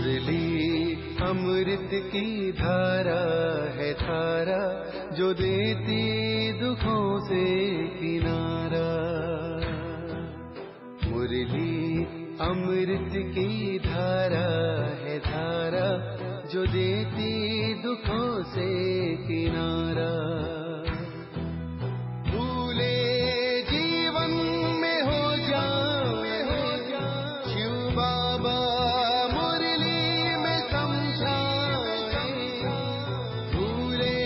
मुरली अमृत की धारा है धारा, जो देती दुखों से किनारा। मुरली अमृत की धारा है धारा, जो देती दुखों से किनारा। भूले जीवन में हो जाए शिव बाबा मुरली में समझाए। भूले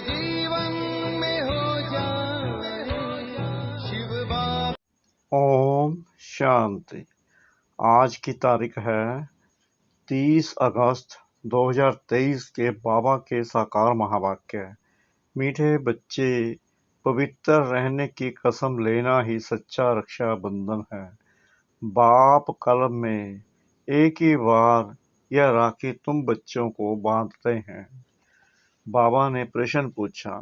जीवन में हो जाए शिव बाबा। ओम शांति। आज की तारीख है 30 अगस्त 2023 के बाबा के साकार महावाक्य। मीठे बच्चे, पवित्र रहने की कसम लेना ही सच्चा रक्षा बंधन है। बाप कल्प में एक ही बार यह राखी तुम बच्चों को बांधते हैं। बाबा ने प्रश्न पूछा,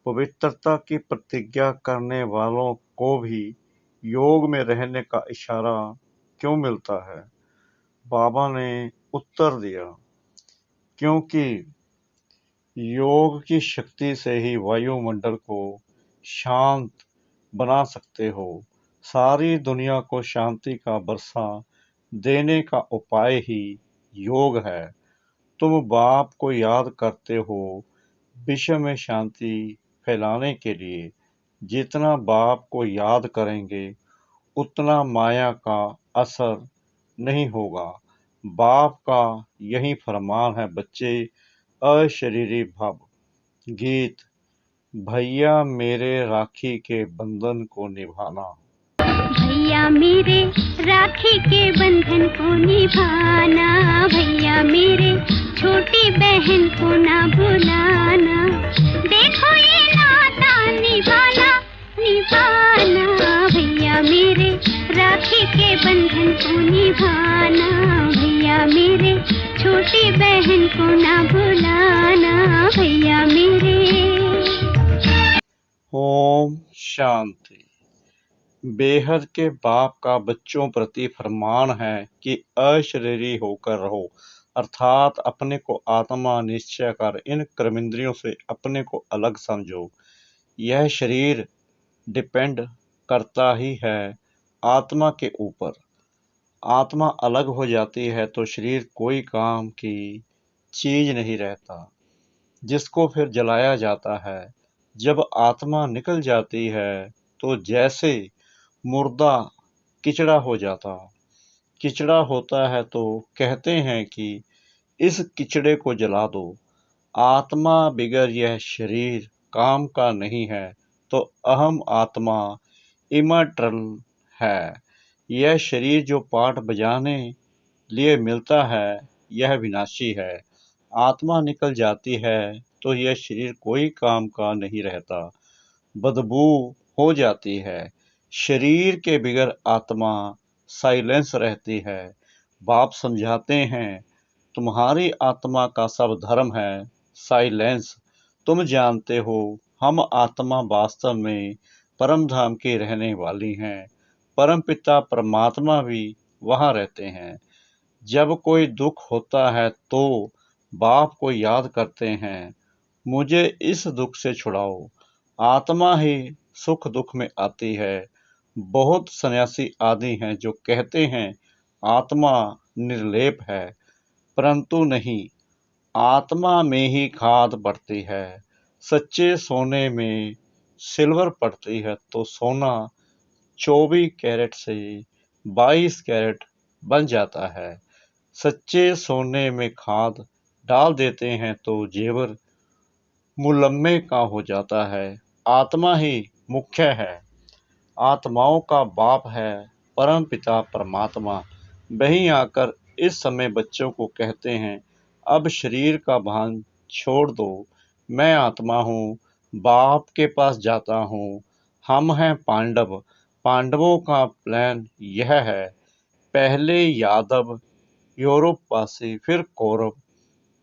पवित्रता की प्रतिज्ञा करने वालों को भी योग में रहने का इशारा क्यों मिलता है? बाबा ने उत्तर दिया, क्योंकि योग की शक्ति से ही वायुमंडल को शांत बना सकते हो। सारी दुनिया को शांति का बरसा देने का उपाय ही योग है। तुम बाप को याद करते हो विश्व में शांति फैलाने के लिए। जितना बाप को याद करेंगे उतना माया का असर नहीं होगा। बाप का यही फरमान है बच्चे, अशरीरी भव। गीत। भैया मेरे राखी के बंधन को निभाना। भैया मेरे राखी के बंधन को निभाना, भैया मेरे छोटी बहन को ना भुलाना। देखो ये नाता निभाना निभाना, भैया मेरे राखी के बंधन को निभाना, भैया मेरे छोटी बहन को ना भुलाना, भैया मेरे। ओम शांति। बेहद के बाप का बच्चों प्रति फरमान है कि अशरीरी होकर रहो, अर्थात अपने को आत्मा निश्चय कर इन कर्मेंद्रियों से अपने को अलग समझो। यह शरीर डिपेंड करता ही है आत्मा के ऊपर। आत्मा अलग हो जाती है तो शरीर कोई काम की चीज नहीं रहता, जिसको फिर जलाया जाता है। जब आत्मा निकल जाती है तो जैसे मुर्दा किचड़ा हो जाता। किचड़ा होता है तो कहते हैं कि इस किचड़े को जला दो। आत्मा बिगर यह शरीर काम का नहीं है तो अहम आत्मा इमर्टल है। यह शरीर जो पाठ बजाने लिए मिलता है यह विनाशी है। आत्मा निकल जाती है तो यह शरीर कोई काम का नहीं रहता, बदबू हो जाती है। शरीर के बिगर आत्मा साइलेंस रहती है। बाप समझाते हैं, तुम्हारी आत्मा का सब धर्म है साइलेंस। तुम जानते हो हम आत्मा वास्तव में परम धाम की रहने वाली हैं। परम पिता परमात्मा भी वहाँ रहते हैं। जब कोई दुख होता है तो बाप को याद करते हैं, मुझे इस दुख से छुड़ाओ। आत्मा ही सुख दुख में आती है। बहुत सन्यासी आदि हैं जो कहते हैं आत्मा निर्लेप है, परंतु नहीं, आत्मा में ही खाद पड़ती है। सच्चे सोने में सिल्वर पड़ती है तो सोना 24 कैरेट से 22 कैरेट बन जाता है। सच्चे सोने में खाद डाल देते हैं तो जेवर मुलम्मे का हो जाता है। आत्मा ही मुख्य है। आत्माओं का बाप है परम पिता परमात्मा। वही आकर इस समय बच्चों को कहते हैं, अब शरीर का भान छोड़ दो, मैं आत्मा हूँ, बाप के पास जाता हूँ। हम हैं पांडव। पांडवों का प्लान यह है, पहले यादव, यूरोपवासी, फिर कौरव,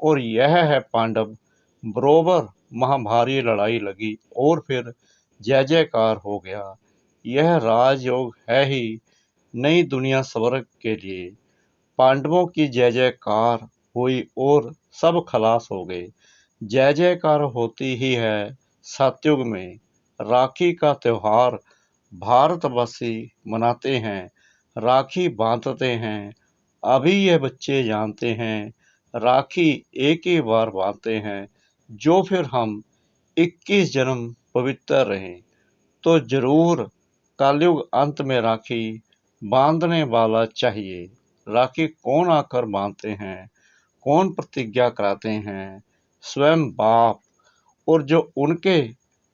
और यह है पांडव। बरोबर महाभारी लड़ाई लगी और फिर जय जयकार हो गया। यह राजयोग है ही नई दुनिया स्वर्ग के लिए। पांडवों की जय जयकार हुई और सब खलास हो गए। जय जयकार होती ही है सतयुग में। राखी का त्योहार भारतवासी मनाते हैं, राखी बांधते हैं। अभी ये बच्चे जानते हैं राखी एक ही बार बांधते हैं, जो फिर हम 21 जन्म पवित्र रहें। तो जरूर कलयुग अंत में राखी बांधने वाला चाहिए। राखी कौन आकर बांधते हैं, कौन प्रतिज्ञा कराते हैं? स्वयं बाप और जो उनके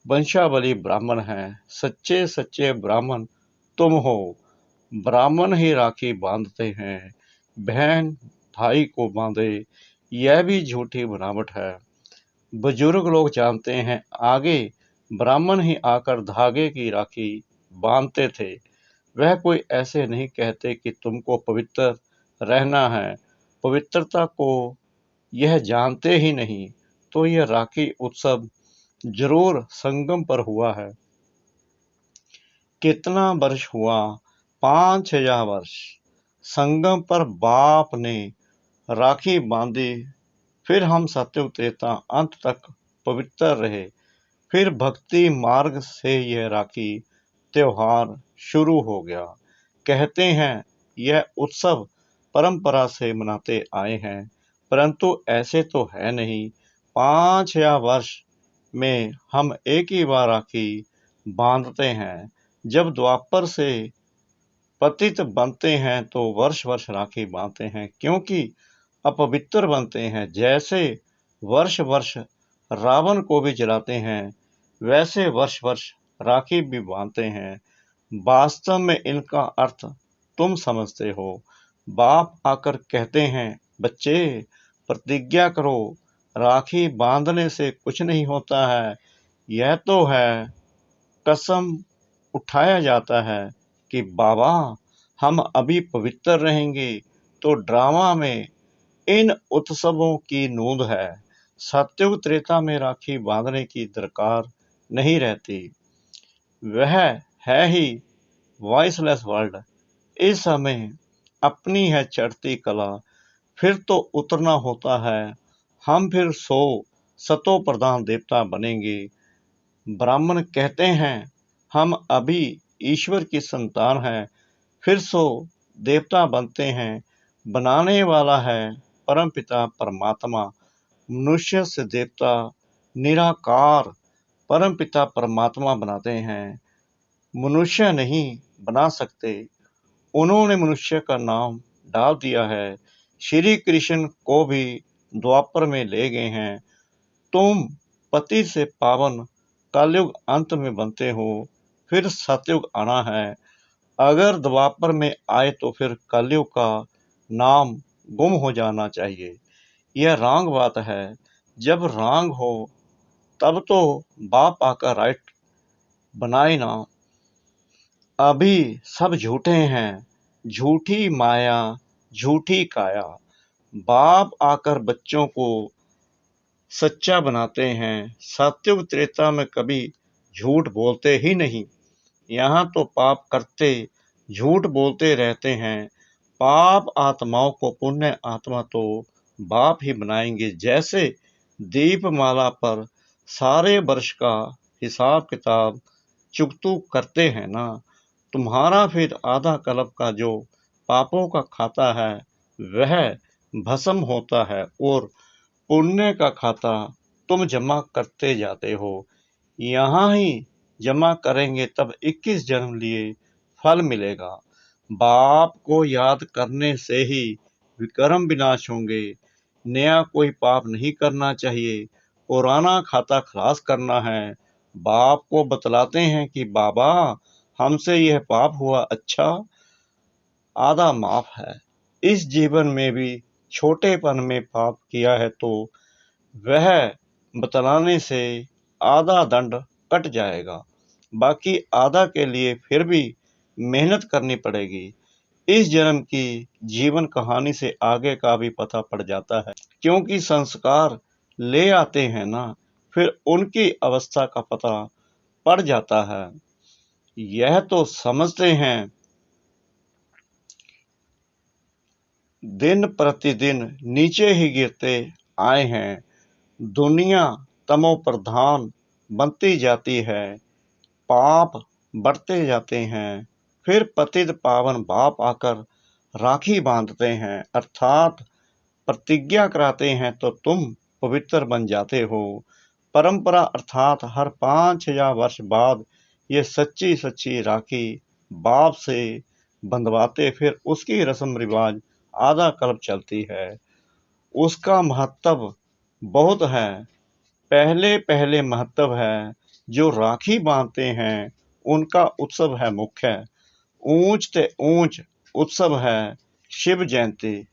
वंशावली ब्राह्मण हैं। सच्चे सच्चे ब्राह्मण तुम हो। ब्राह्मण ही राखी बांधते हैं। बहन भाई को बांधे, यह भी झूठी बनावट है। बुजुर्ग लोग जानते हैं आगे ब्राह्मण ही आकर धागे की राखी बांधते थे। वह कोई ऐसे नहीं कहते कि तुमको पवित्र रहना है। पवित्रता को यह जानते ही नहीं, तो यह राखी उत्सव जरूर संगम पर हुआ है। कितना वर्ष हुआ? 5000 वर्ष। संगम पर बाप ने राखी बांधी, फिर हम सतयुग त्रेता अंत तक पवित्र रहे। फिर भक्ति मार्ग से यह राखी त्योहार शुरू हो गया। कहते हैं यह उत्सव परंपरा से मनाते आए हैं, परंतु ऐसे तो है नहीं। 5000 वर्ष में हम एक ही बार राखी बांधते हैं। जब द्वापर से पतित बनते हैं तो वर्ष वर्ष राखी बांधते हैं, क्योंकि अपवित्र बनते हैं। जैसे वर्ष वर्ष रावण को भी जलाते हैं, वैसे वर्ष वर्ष राखी भी बांधते हैं। वास्तव में इनका अर्थ तुम समझते हो। बाप आकर कहते हैं बच्चे प्रतिज्ञा करो। राखी बांधने से कुछ नहीं होता है। यह तो है कसम उठाया जाता है कि बाबा हम अभी पवित्र रहेंगे। तो ड्रामा में इन उत्सवों की नोंद है। सतयुग त्रेता में राखी बांधने की दरकार नहीं रहती। वह है ही वॉइसलेस वर्ल्ड। इस समय अपनी है चढ़ती कला, फिर तो उतरना होता है। हम फिर सतो प्रधान देवता बनेंगे। ब्राह्मण कहते हैं हम अभी ईश्वर की संतान हैं, फिर देवता बनते हैं। बनाने वाला है परमपिता परमात्मा। मनुष्य से देवता निराकार परमपिता परमात्मा बनाते हैं, मनुष्य नहीं बना सकते। उन्होंने मनुष्य का नाम डाल दिया है। श्री कृष्ण को भी द्वापर में ले गए हैं। तुम पति से पावन कलयुग अंत में बनते हो, फिर सतयुग आना है। अगर द्वापर में आए तो फिर कलयुग का नाम गुम हो जाना चाहिए। यह रॉन्ग बात है। जब रॉन्ग हो तब तो बाप आकर राइट बनाए ना। अभी सब झूठे हैं, झूठी माया, झूठी काया। बाप आकर बच्चों को सच्चा बनाते हैं। सतयुग त्रेता में कभी झूठ बोलते ही नहीं। यहाँ तो पाप करते झूठ बोलते रहते हैं। पाप आत्माओं को पुण्य आत्मा तो बाप ही बनाएंगे। जैसे दीपमाला पर सारे वर्ष का हिसाब किताब चुकतू करते हैं ना, तुम्हारा फिर आधा कल्प का जो पापों का खाता है वह भस्म होता है और पुण्य का खाता तुम जमा करते जाते हो। यहाँ ही जमा करेंगे तब 21 जन्म लिए फल मिलेगा। बाप को याद करने से ही विकर्म विनाश होंगे। नया कोई पाप नहीं करना चाहिए, पुराना खाता खलास करना है। बाप को बतलाते हैं कि बाबा हमसे यह पाप हुआ, अच्छा आधा माफ है। इस जीवन में भी छोटेपन में पाप किया है तो वह बतलाने से आधा दंड कट जाएगा, बाकी आधा के लिए फिर भी मेहनत करनी पड़ेगी। इस जन्म की जीवन कहानी से आगे का भी पता पड़ जाता है, क्योंकि संस्कार ले आते हैं ना, फिर उनकी अवस्था का पता पड़ जाता है। यह तो समझते हैं दिन प्रतिदिन नीचे ही गिरते आए हैं। दुनिया तमो प्रधान बनती जाती है, पाप बढ़ते जाते हैं। फिर पतित पावन बाप आकर राखी बांधते हैं, अर्थात प्रतिज्ञा कराते हैं, तो तुम पवित्र बन जाते हो। परंपरा अर्थात हर 5000 वर्ष बाद ये सच्ची सच्ची राखी बाप से बंधवाते, फिर उसकी रस्म रिवाज आधा कल्प चलती है। उसका महत्व बहुत है। पहले पहले महत्व है, जो राखी बांधते हैं उनका उत्सव है मुख्य। ऊंच ते ऊंच उत्सव है शिव जयंती,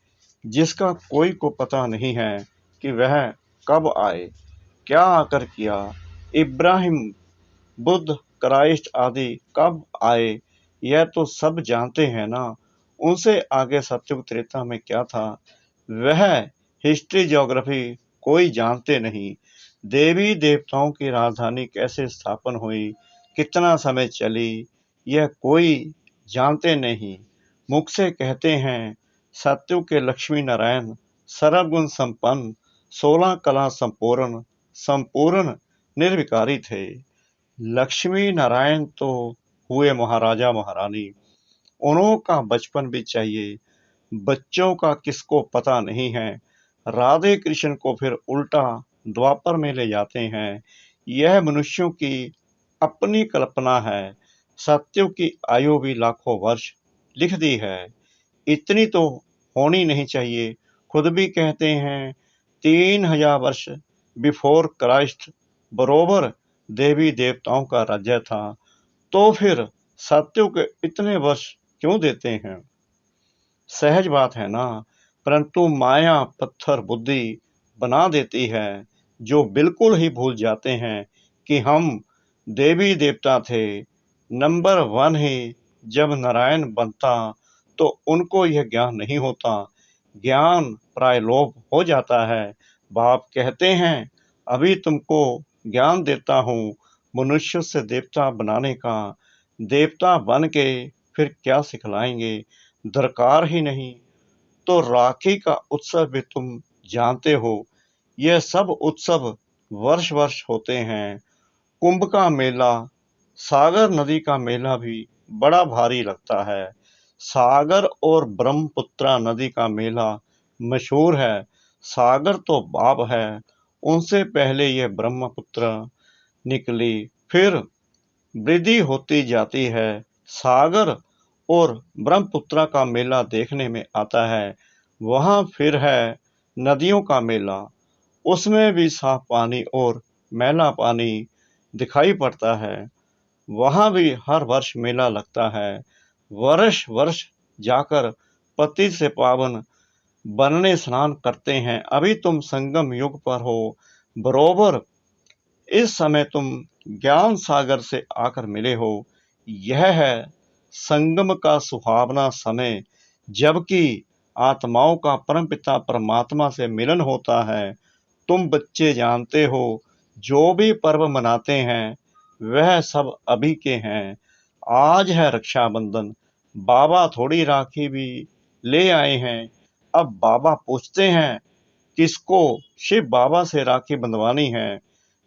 जिसका कोई को पता नहीं है कि वह कब आए, क्या आकर किया। इब्राहिम, बुद्ध, क्राइस्ट आदि कब आए, यह तो सब जानते हैं ना। उनसे आगे सतयुग त्रेता में क्या था, वह हिस्ट्री ज्योग्राफी कोई जानते नहीं। देवी देवताओं की राजधानी कैसे स्थापन हुई, कितना समय चली, यह कोई जानते नहीं। मुख से कहते हैं सतयुग के लक्ष्मी नारायण सर्वगुण संपन्न, 16 कला संपूर्ण, संपूर्ण निर्विकारी थे। लक्ष्मी नारायण तो हुए महाराजा महारानी, उन्हों का बचपन भी चाहिए। बच्चों का किसको पता नहीं है। राधे कृष्ण को फिर उल्टा द्वापर में ले जाते हैं। यह मनुष्यों की अपनी कल्पना है। सत्यों की आयु भी लाखों वर्ष लिख दी है, इतनी तो होनी नहीं चाहिए। खुद भी कहते हैं 3000 वर्ष बिफोर क्राइस्ट बरोबर देवी देवताओं का राज्य था, तो फिर सत्यों के इतने वर्ष क्यों देते हैं। सहज बात है ना, परंतु माया पत्थर बुद्धि बना देती है, जो बिल्कुल ही भूल जाते हैं कि हम देवी देवता थे। नंबर 1 ही जब नारायण बनता तो उनको यह ज्ञान नहीं होता, ज्ञान प्रायलोप हो जाता है। बाप कहते हैं अभी तुमको ज्ञान देता हूँ मनुष्य से देवता बनाने का। देवता बन के फिर क्या सिखलाएंगे, दरकार ही नहीं। तो राखी का उत्सव भी तुम जानते हो, यह सब उत्सव वर्ष वर्ष होते हैं। कुंभ का मेला, सागर नदी का मेला भी बड़ा भारी लगता है। सागर और ब्रह्मपुत्रा नदी का मेला मशहूर है। सागर तो बाप है, उनसे पहले यह ब्रह्मपुत्र निकली, फिर वृद्धि होती जाती है। सागर और ब्रह्मपुत्रा का मेला देखने में आता है। वहाँ फिर है नदियों का मेला, उसमें भी साफ पानी और मैला पानी दिखाई पड़ता है। वहाँ भी हर वर्ष मेला लगता है। वर्ष वर्ष जाकर पति से पावन बनने स्नान करते हैं। अभी तुम संगम युग पर हो, बरोबर इस समय तुम ज्ञान सागर से आकर मिले हो। यह है संगम का सुहावना समय, जबकि आत्माओं का परमपिता परमात्मा से मिलन होता है। तुम बच्चे जानते हो, जो भी पर्व मनाते हैं वह सब अभी के हैं। आज है रक्षाबंधन, बाबा थोड़ी राखी भी ले आए हैं। अब बाबा पूछते हैं किसको शिव बाबा से राखी बंधवानी है,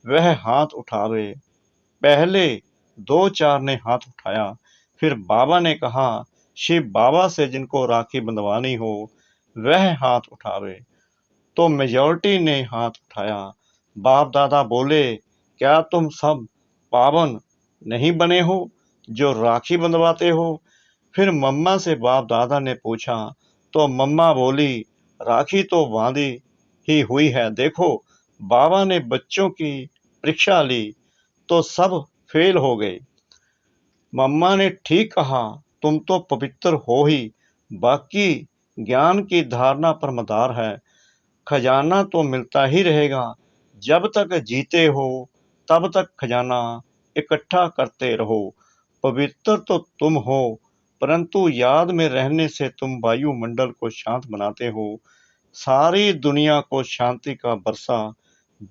वह हाथ उठावे। पहले 2-4 ने हाथ उठाया, फिर बाबा ने कहा शिव बाबा से जिनको राखी बंधवानी हो वह हाथ उठावे। तो मेजॉरिटी ने हाथ उठाया। बाप दादा बोले क्या तुम सब पावन नहीं बने हो जो राखी बंधवाते हो। फिर मम्मा से बाप दादा ने पूछा तो मम्मा बोली राखी तो बांधी ही हुई है, देखो। बाबा ने बच्चों की परीक्षा ली तो सब फेल हो गए। मम्मा ने ठीक कहा, तुम तो पवित्र हो ही, बाकी ज्ञान की धारणा पर मदार है। खजाना तो मिलता ही रहेगा, जब तक जीते हो तब तक खजाना इकट्ठा करते रहो। पवित्र तो तुम हो, परंतु याद में रहने से तुम वायुमंडल को शांत बनाते हो, सारी दुनिया को शांति का बरसा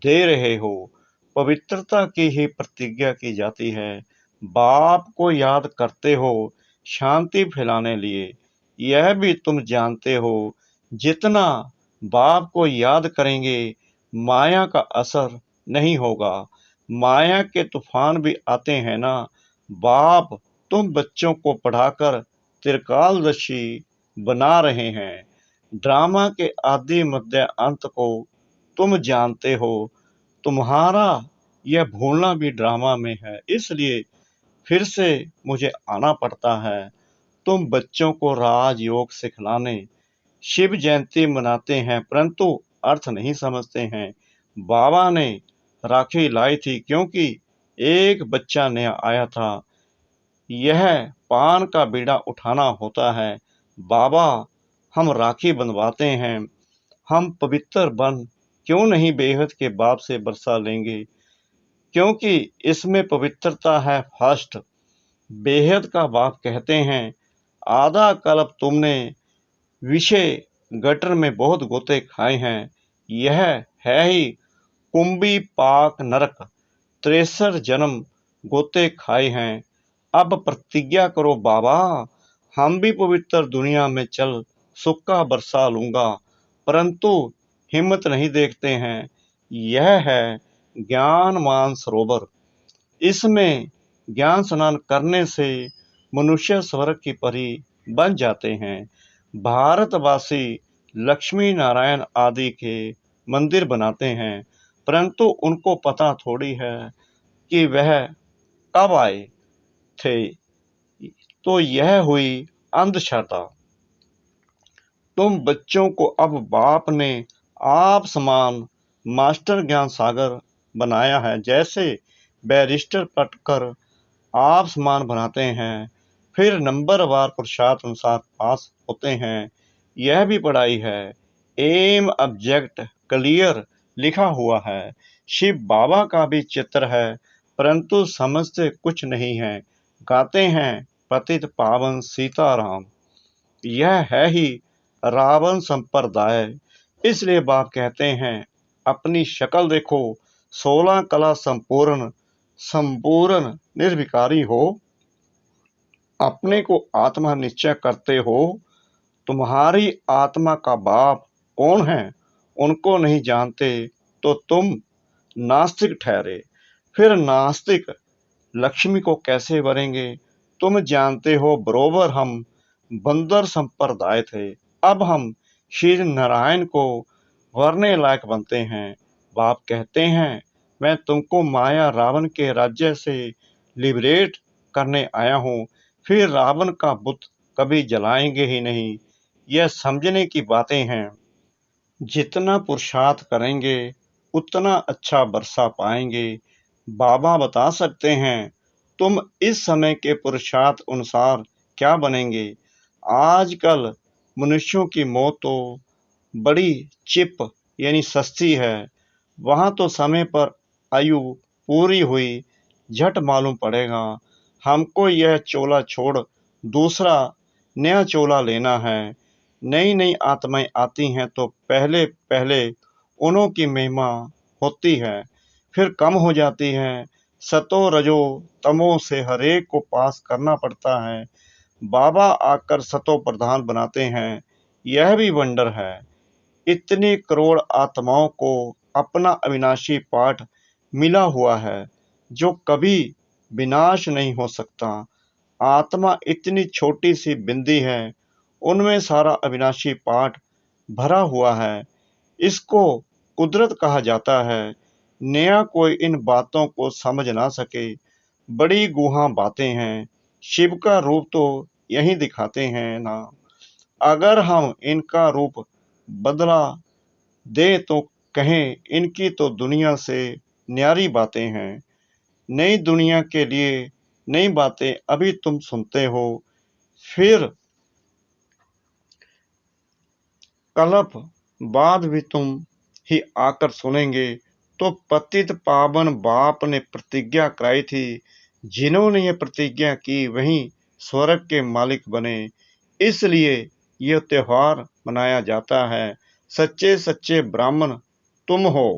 दे रहे हो। पवित्रता की ही प्रतिज्ञा की जाती है। बाप को याद करते हो शांति फैलाने लिए, यह भी तुम जानते हो। जितना बाप को याद करेंगे माया का असर नहीं होगा। माया के तूफान भी आते हैं ना। बाप तुम बच्चों को पढ़ाकर त्रिकालदर्शी बना रहे हैं। ड्रामा के आदि मध्य अंत को तुम जानते हो। तुम्हारा यह भूलना भी ड्रामा में है, इसलिए फिर से मुझे आना पड़ता है। तुम बच्चों को राजयोग सिखलाने शिव जयंती मनाते हैं, परंतु अर्थ नहीं समझते हैं। बाबा ने राखी लाई थी क्योंकि एक बच्चा नया आया था। यह पान का बीड़ा उठाना होता है। बाबा, हम राखी बंधवाते हैं। हम पवित्र बन क्यों नहीं बेहद के बाप से बरसा लेंगे, क्योंकि इसमें पवित्रता है फर्स्ट। बेहद का बाप कहते हैं, आधा कल्प तुमने विषय गटर में बहुत गोते खाए हैं। यह है ही कुंभी पाक नरक, 63 जन्म गोते खाए हैं। अब प्रतिज्ञा करो बाबा, हम भी पवित्र दुनिया में चल सुक्का बरसा लूंगा, परंतु हिम्मत नहीं देखते हैं। यह है ज्ञान मान सरोवर। इसमें ज्ञान स्नान करने से मनुष्य स्वर्ग की परी बन जाते हैं। भारतवासी लक्ष्मी नारायण आदि के मंदिर बनाते हैं, परंतु उनको पता थोड़ी है कि वह कब आए थे। तो यह हुई अंधश्रद्धा। तुम बच्चों को अब बाप ने आप समान मास्टर ज्ञान सागर बनाया है। जैसे बैरिस्टर पढ़कर आप समान बनाते हैं, फिर नंबरवार पुरुषार्थ अनुसार पास होते हैं। यह भी पढ़ाई है। एम ऑब्जेक्ट क्लियर लिखा हुआ है। शिव बाबा का भी चित्र है, परंतु समझते कुछ नहीं है। गाते हैं पतित पावन सीताराम। यह है ही रावण संप्रदाय। इसलिए बाप कहते हैं, अपनी शक्ल देखो, 16 कला संपूर्ण निर्विकारी हो। अपने को आत्मा निश्चय करते हो। तुम्हारी आत्मा का बाप कौन है, उनको नहीं जानते तो तुम नास्तिक ठहरे। फिर नास्तिक लक्ष्मी को कैसे वरेंगे। तुम जानते हो बरोबर हम बंदर संप्रदाय थे, अब हम श्री नारायण को वरने लायक बनते हैं। बाप कहते हैं, मैं तुमको माया रावण के राज्य से लिबरेट करने आया हूँ। फिर रावण का बुत कभी जलाएंगे ही नहीं। यह समझने की बातें हैं। जितना पुरुषार्थ करेंगे उतना अच्छा बरसा पाएंगे। बाबा बता सकते हैं, तुम इस समय के पुरुषार्थ अनुसार क्या बनेंगे। आजकल मनुष्यों की मौत तो बड़ी चिप यानी सस्ती है। वहां तो समय पर आयु पूरी हुई झट मालूम पड़ेगा। हमको यह चोला छोड़ दूसरा नया चोला लेना है। नई नई आत्माएं आती हैं तो पहले पहले उन्हों की महिमा होती है, फिर कम हो जाती है। सतो रजो तमो से हरेक को पास करना पड़ता है। बाबा आकर सतो प्रधान बनाते हैं। यह भी वंडर है। इतनी करोड़ आत्माओं को अपना अविनाशी पाठ मिला हुआ है, जो कभी विनाश नहीं हो सकता। आत्मा इतनी छोटी सी बिंदी है, उनमें सारा अविनाशी पाठ भरा हुआ है। इसको कुदरत कहा जाता है। नया कोई इन बातों को समझ ना सके। बड़ी गुहा बातें हैं। शिव का रूप तो यही दिखाते हैं ना। अगर हम इनका रूप बदला दे तो कहें, इनकी तो दुनिया से न्यारी बातें हैं। नई दुनिया के लिए नई बातें अभी तुम सुनते हो, फिर कल्प बाद भी तुम ही आकर सुनेंगे। तो पतित पावन बाप ने प्रतिज्ञा कराई थी। जिन्होंने ये प्रतिज्ञा की वही स्वर्ग के मालिक बने। इसलिए यह त्योहार मनाया जाता है। सच्चे सच्चे ब्राह्मण तुम हो।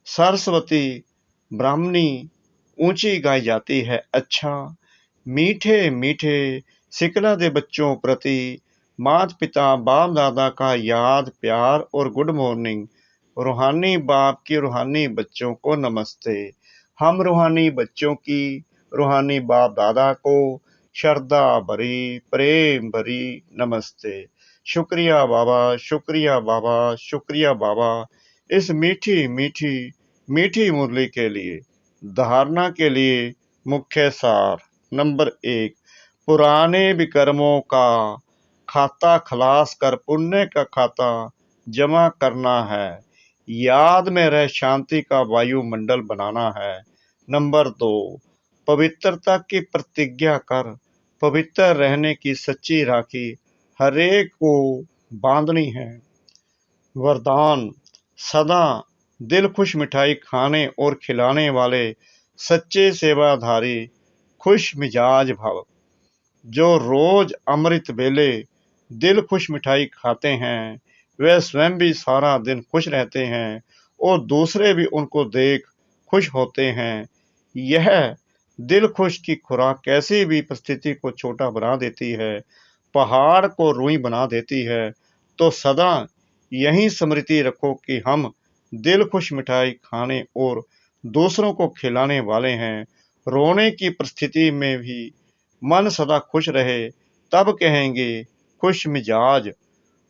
सरस्वती ब्राह्मणी ऊंची गाई जाती है। अच्छा मीठे मीठे सिकला दे बच्चों प्रति माता पिता बाप दादा का याद प्यार और गुड मॉर्निंग। रूहानी बाप की रूहानी बच्चों को नमस्ते। हम रूहानी बच्चों की रूहानी बाप दादा को श्रद्धा भरी प्रेम भरी नमस्ते। शुक्रिया बाबा, शुक्रिया बाबा, शुक्रिया बाबा इस मीठी मीठी मीठी मुरली के लिए। धारणा के लिए मुख्य सार। नंबर 1, पुराने विकर्मों का खाता खलास कर पुण्य का खाता जमा करना है। याद में रह शांति का वायुमंडल बनाना है। नंबर 2, पवित्रता की प्रतिज्ञा कर पवित्र रहने की सच्ची राखी हरेक को बांधनी है। वरदान, सदा दिल खुश मिठाई खाने और खिलाने वाले सच्चे सेवाधारी खुश मिजाज भव। जो रोज अमृत वेले दिल खुश मिठाई खाते हैं वे स्वयं भी सारा दिन खुश रहते हैं और दूसरे भी उनको देख खुश होते हैं। यह दिल खुश की खुराक कैसी भी परिस्थिति को छोटा बना देती है, पहाड़ को रूई बना देती है। तो सदा यही स्मृति रखो कि हम दिल खुश मिठाई खाने और दूसरों को खिलाने वाले हैं। रोने की परिस्थिति में भी मन सदा खुश रहे, तब कहेंगे खुश मिजाज।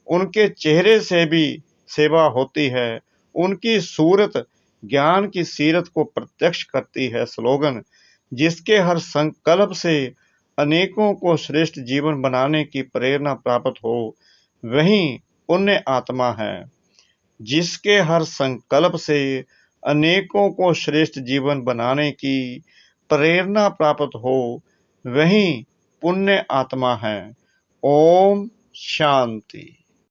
उनके चेहरे से भी सेवा होती है, उनकी सूरत ज्ञान की सीरत को प्रत्यक्ष करती है। स्लोगन, जिसके हर संकल्प से अनेकों को श्रेष्ठ जीवन बनाने की प्रेरणा प्राप्त हो वही पुण्य आत्मा है। जिसके हर संकल्प से अनेकों को श्रेष्ठ जीवन बनाने की प्रेरणा प्राप्त हो वही पुण्य आत्मा है। ओम शांति।